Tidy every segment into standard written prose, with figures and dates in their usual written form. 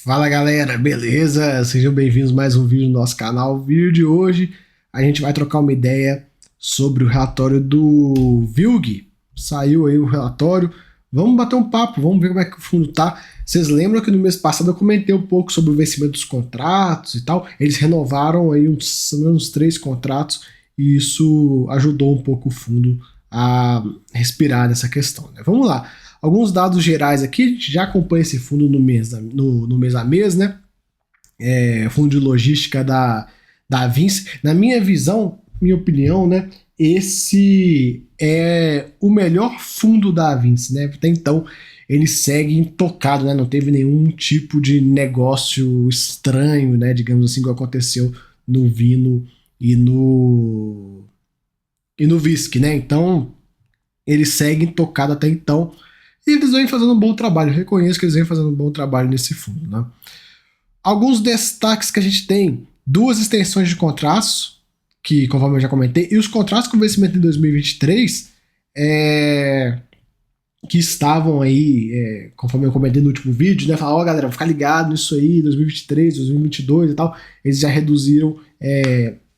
Fala galera, beleza? Sejam bem-vindos a mais um vídeo no nosso canal. O vídeo de hoje a gente vai trocar uma ideia sobre o relatório do VILG. Saiu aí o relatório, vamos bater um papo, vamos ver como é que o fundo tá. Vocês lembram que no mês passado eu comentei um pouco sobre o vencimento dos contratos e tal. Eles renovaram aí uns 3 contratos e isso ajudou um pouco o fundo a respirar nessa questão, né? Vamos lá. Alguns dados gerais aqui, a gente já acompanha esse fundo no mês a mês, né? Fundo de logística da Vinci. Na minha visão, minha opinião, né? Esse é o melhor fundo da Vinci, né? Até então, ele segue intocado, né? Não teve nenhum tipo de negócio estranho, né? Digamos assim, que aconteceu no Vino e no Whisky, né? Então, ele segue intocado até então. E eles vêm fazendo um bom trabalho. Eu reconheço que eles vêm fazendo um bom trabalho nesse fundo, né? Alguns destaques que a gente tem: 2 extensões de contratos, que conforme eu já comentei, e os contratos com vencimento em 2023, que estavam aí, conforme eu comentei no último vídeo, né? Falar, galera, vou ficar ligado nisso aí, 2023, 2022 e tal. Eles já reduziram,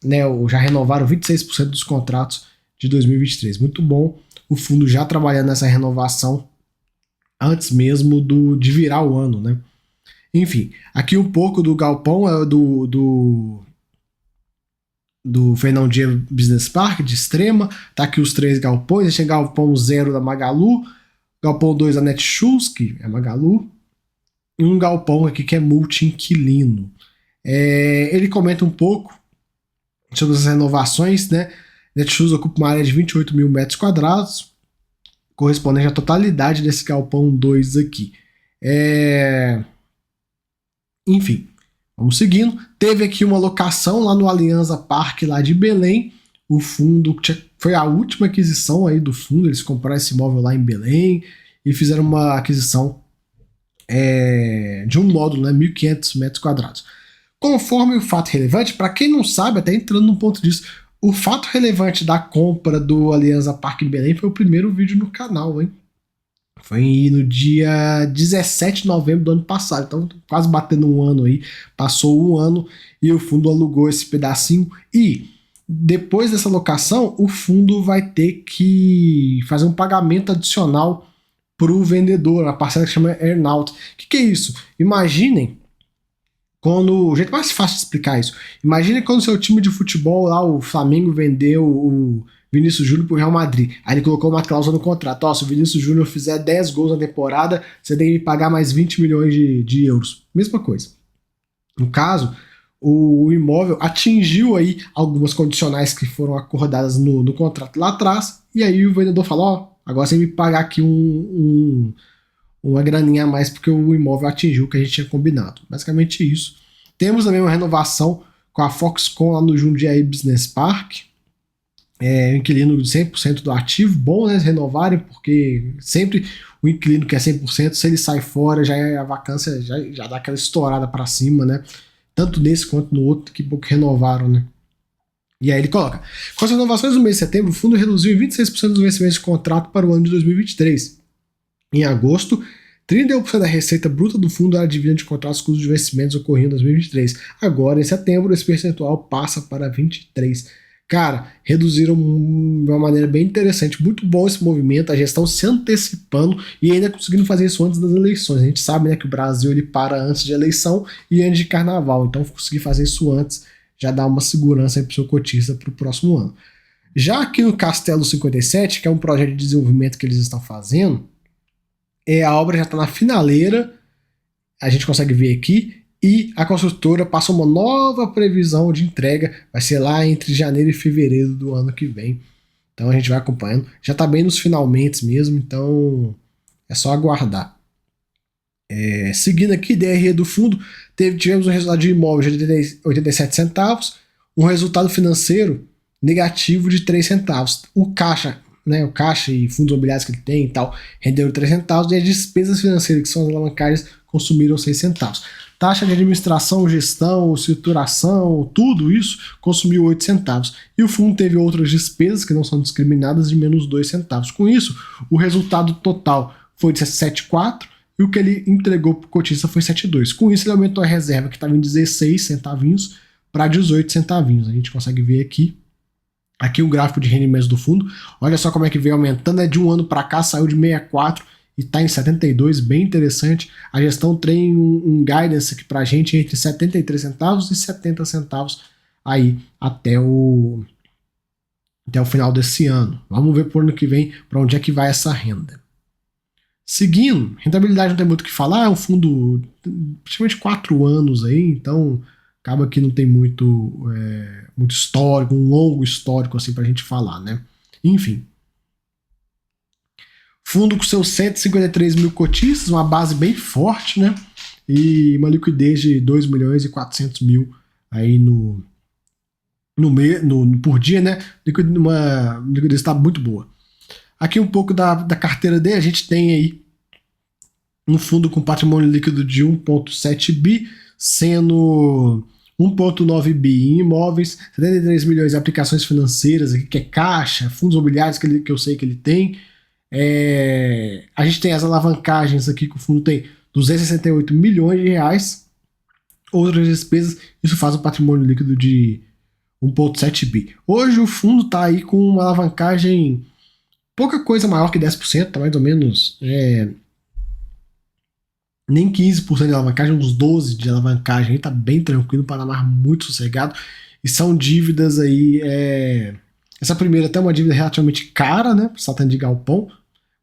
né? Ou já renovaram 26% dos contratos de 2023. Muito bom o fundo já trabalhando nessa renovação antes mesmo de virar o ano, né? Enfim, aqui um pouco do galpão do Fernão Dias Business Park, de Extrema. Tá aqui os 3 galpões. A gente tem galpão 0 da Magalu, galpão 2 da Netshoes, que é Magalu, e um galpão aqui que é multi-inquilino. Ele comenta um pouco sobre as renovações, né? Netshoes ocupa uma área de 28 mil metros quadrados, correspondente à totalidade desse galpão 2 aqui. Enfim, vamos seguindo. Teve aqui uma locação lá no Alianza Parque, lá de Belém. O fundo foi a última aquisição aí do fundo. Eles compraram esse imóvel lá em Belém e fizeram uma aquisição de um módulo, né, 1.500 metros quadrados. Conforme o fato relevante, para quem não sabe, até entrando no ponto disso, o fato relevante da compra do Alianza Parque em Belém foi o primeiro vídeo no canal, hein? Foi no dia 17 de novembro do ano passado, então quase batendo um ano aí, passou um ano e o fundo alugou esse pedacinho. E depois dessa locação, o fundo vai ter que fazer um pagamento adicional para o vendedor, a parcela que chama earnout. O que é isso? Imaginem o jeito mais fácil de explicar isso. Imagine quando seu time de futebol lá, o Flamengo, vendeu o Vinícius Júnior pro Real Madrid. Aí ele colocou uma cláusula no contrato: se o Vinícius Júnior fizer 10 gols na temporada, você tem que pagar mais 20 milhões de euros. Mesma coisa. No caso, o imóvel atingiu aí algumas condicionais que foram acordadas no contrato lá atrás, e aí o vendedor falou: agora você tem que me pagar aqui uma graninha a mais porque o imóvel atingiu o que a gente tinha combinado. Basicamente isso. Temos também uma renovação com a Foxconn lá no Jundiaí Business Park. Um inquilino de 100% do ativo. Bom, né, renovarem, porque sempre o inquilino que é 100%, se ele sai fora, a vacância já dá aquela estourada para cima, né? Tanto nesse quanto no outro, que pouco renovaram, né? E aí ele coloca: com as renovações do mês de setembro, o fundo reduziu em 26% dos vencimentos de contrato para o ano de 2023. Em agosto, 31% da receita bruta do fundo era dívida de contratos cujos de vencimentos ocorriam em 2023. Agora, em setembro, esse percentual passa para 23%. Cara, reduziram de uma maneira bem interessante. Muito bom esse movimento, a gestão se antecipando e ainda conseguindo fazer isso antes das eleições. A gente sabe, né, que o Brasil ele para antes de eleição e antes de carnaval. Então, conseguir fazer isso antes já dá uma segurança para o seu cotista para o próximo ano. Já aqui no Castelo 57, que é um projeto de desenvolvimento que eles estão fazendo, a obra já está na finaleira, a gente consegue ver aqui, e a construtora passou uma nova previsão de entrega, vai ser lá entre janeiro e fevereiro do ano que vem. Então a gente vai acompanhando, já está bem nos finalmente mesmo, então é só aguardar. Seguindo aqui, DRE do fundo, tivemos um resultado de imóvel de 87 centavos, um resultado financeiro negativo de 3 centavos. O caixa e fundos imobiliários que ele tem e tal, renderam 3 centavos, e as despesas financeiras, que são as alavancagem, consumiram 6 centavos. Taxa de administração, gestão, estruturação, tudo isso consumiu 8 centavos. E o fundo teve outras despesas que não são discriminadas de menos 2 centavos. Com isso, o resultado total foi de 7,4, e o que ele entregou para o cotista foi 7,2. Com isso, ele aumentou a reserva, que estava em 16 centavinhos, para 18 centavinhos. A gente consegue ver aqui o gráfico de rendimentos do fundo. Olha só como é que veio aumentando, né? De um ano para cá, saiu de 64 e está em 72, bem interessante. A gestão tem um guidance aqui para a gente entre 73 centavos e 70 centavos aí até o final desse ano. Vamos ver por ano que vem para onde é que vai essa renda. Seguindo, rentabilidade não tem muito o que falar, é um fundo praticamente 4 anos aí, então acaba que não tem muito histórico, um longo histórico assim pra gente falar, né? Enfim. Fundo com seus 153 mil cotistas, uma base bem forte, né? E uma liquidez de 2 milhões e 400 mil aí por dia, né? Uma liquidez está muito boa. Aqui um pouco da carteira dele, a gente tem aí um fundo com patrimônio líquido de 1,7 bi, sendo 1,9 bi em imóveis, 73 milhões em aplicações financeiras, aqui, que é caixa, fundos imobiliários que eu sei que ele tem. A gente tem as alavancagens aqui que o fundo tem 268 milhões de reais, outras despesas, isso faz um patrimônio líquido de 1,7 bi. Hoje o fundo está aí com uma alavancagem pouca coisa maior que 10%, tá mais ou menos nem 15% de alavancagem, uns 12% de alavancagem, tá bem tranquilo, patamar muito sossegado, e são dívidas aí, essa primeira até uma dívida relativamente cara, né, tratando de galpão,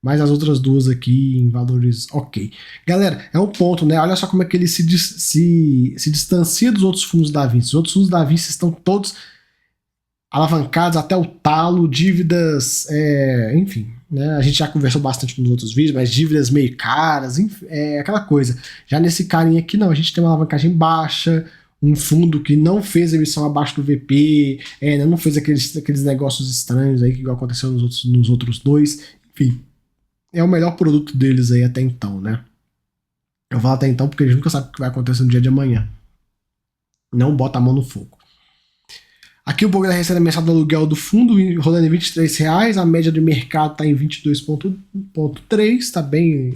mas as outras duas aqui em valores ok. Galera, é um ponto, né, olha só como é que ele se distancia dos outros fundos da Vinci. Os outros fundos da Vinci estão todos alavancados até o talo, dívidas, enfim, né? A gente já conversou bastante nos outros vídeos, mas dívidas meio caras, enfim, aquela coisa. Já nesse carinha aqui, não, a gente tem uma alavancagem baixa, um fundo que não fez emissão abaixo do VP, não fez aqueles negócios estranhos aí que igual aconteceu nos outros dois, enfim, é o melhor produto deles aí até então, né? Eu falo até então porque eles nunca sabem o que vai acontecer no dia de amanhã. Não bota a mão no fogo. Aqui um pouco da receita mensal do aluguel do fundo, rolando em R$23, a média do mercado está em 22,3, está bem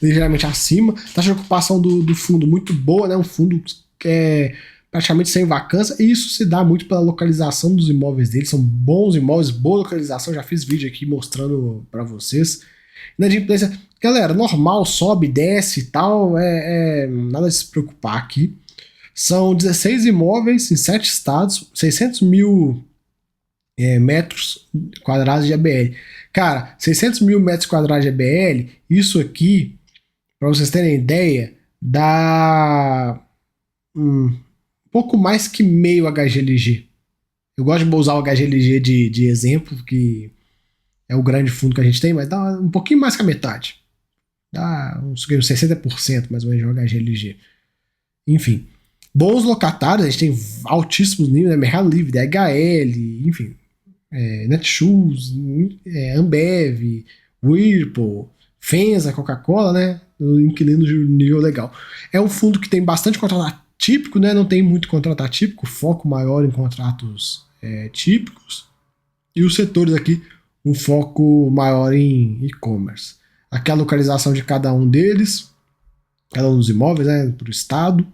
ligeiramente acima. Taxa de ocupação do fundo muito boa, né? Um fundo que é praticamente sem vacância, e isso se dá muito pela localização dos imóveis dele, são bons imóveis, boa localização, já fiz vídeo aqui mostrando para vocês. Inadimplência, galera, normal, sobe, desce e tal, nada de se preocupar aqui. São 16 imóveis em 7 estados, 600 mil metros quadrados de ABL. Cara, 600 mil metros quadrados de ABL, isso aqui, para vocês terem ideia, dá um pouco mais que meio HGLG. Eu gosto de usar o HGLG de exemplo, que é o grande fundo que a gente tem, mas dá um pouquinho mais que a metade. Dá uns 60% mais ou menos de HGLG. Enfim. Bons locatários, a gente tem altíssimos níveis, né? Mercado Livre, DHL, enfim, Netshoes, Ambev, Whirlpool, Fenza, Coca-Cola, né? Inquilino de nível legal. É um fundo que tem bastante contrato atípico, né? Não tem muito contrato atípico, foco maior em contratos típicos. E os setores aqui, um foco maior em e-commerce. Aqui a localização de cada um deles, cada um dos imóveis, né? Para o estado.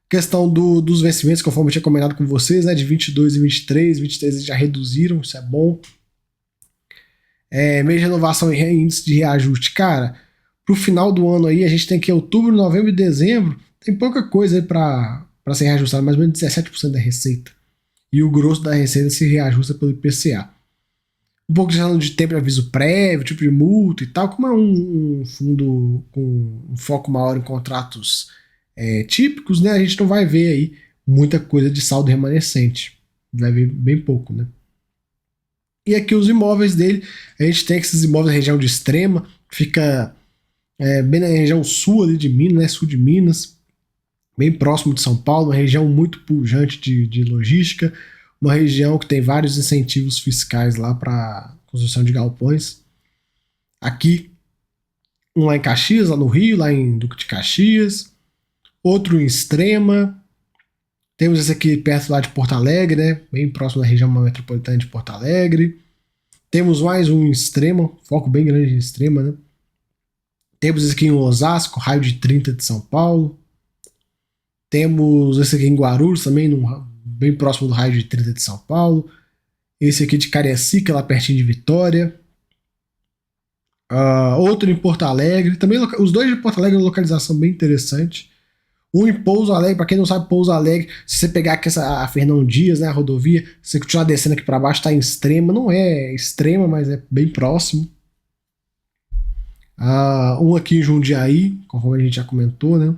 Questão dos vencimentos, conforme eu tinha combinado com vocês, né, de 22 e 23 eles já reduziram, isso é bom. Mês de renovação e índice de reajuste, cara, pro final do ano aí, a gente tem aqui outubro, novembro e dezembro, tem pouca coisa aí para ser reajustado, mais ou menos 17% da receita. E o grosso da receita se reajusta pelo IPCA. Um pouco de tempo de aviso prévio, tipo de multa e tal, como é um fundo com um foco maior em contratos típicos, né, a gente não vai ver aí muita coisa de saldo remanescente, vai ver bem pouco, né. E aqui os imóveis dele, a gente tem esses imóveis na região de Extrema, fica bem na região sul ali de Minas, né, sul de Minas, bem próximo de São Paulo, uma região muito pujante de logística, uma região que tem vários incentivos fiscais lá para construção de galpões. Aqui, um lá em Caxias, lá no Rio, lá em Duque de Caxias, outro em Extrema, temos esse aqui perto lá de Porto Alegre, né? Bem próximo da região metropolitana de Porto Alegre. Temos mais um em Extrema, foco bem grande em Extrema, né? Temos esse aqui em Osasco, raio de 30 de São Paulo. Temos esse aqui em Guarulhos também, bem próximo do raio de 30 de São Paulo. Esse aqui de Cariacica, lá pertinho de Vitória. Outro em Porto Alegre. Também os dois de Porto Alegre, uma localização bem interessante. Um em Pouso Alegre, para quem não sabe, Pouso Alegre, se você pegar aqui a Fernão Dias, né, a rodovia, se você continuar descendo aqui para baixo, tá em Extrema. Não é Extrema, mas é bem próximo. Um aqui em Jundiaí, conforme a gente já comentou, né?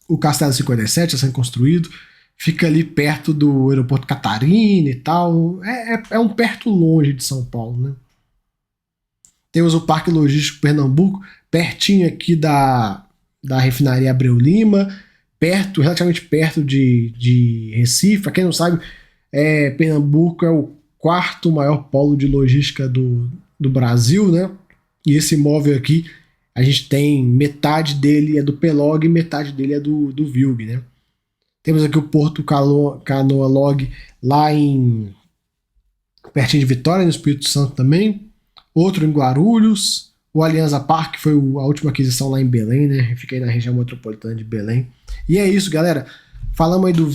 O Castelo 57 está sendo construído. Fica ali perto do aeroporto Catarina e tal. É um perto longe de São Paulo, né? Temos o Parque Logístico Pernambuco, pertinho aqui da refinaria Abreu Lima, relativamente perto de Recife. Para quem não sabe, Pernambuco é o quarto maior polo de logística do Brasil, né? E esse imóvel aqui, a gente tem metade dele é do Pelog e metade dele é do Vilg, né? Temos aqui o Porto Canoa Log lá pertinho de Vitória, no Espírito Santo também. Outro em Guarulhos. O Alianza Parque foi a última aquisição lá em Belém, né? Fica aí na região metropolitana de Belém. E é isso, galera. Falamos aí do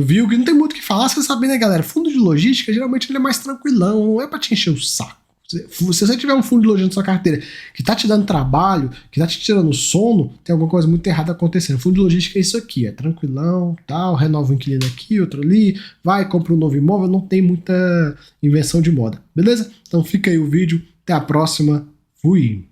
Vilg. Não tem muito o que falar, você sabe, né, galera? Fundo de logística, geralmente ele é mais tranquilão, não é pra te encher o saco. Se você tiver um fundo de logística na sua carteira que tá te dando trabalho, que tá te tirando sono, tem alguma coisa muito errada acontecendo. O fundo de logística é isso aqui, é tranquilão, tal, renova um inquilino aqui, outro ali, vai, compra um novo imóvel, não tem muita invenção de moda, beleza? Então fica aí o vídeo, até a próxima, fui!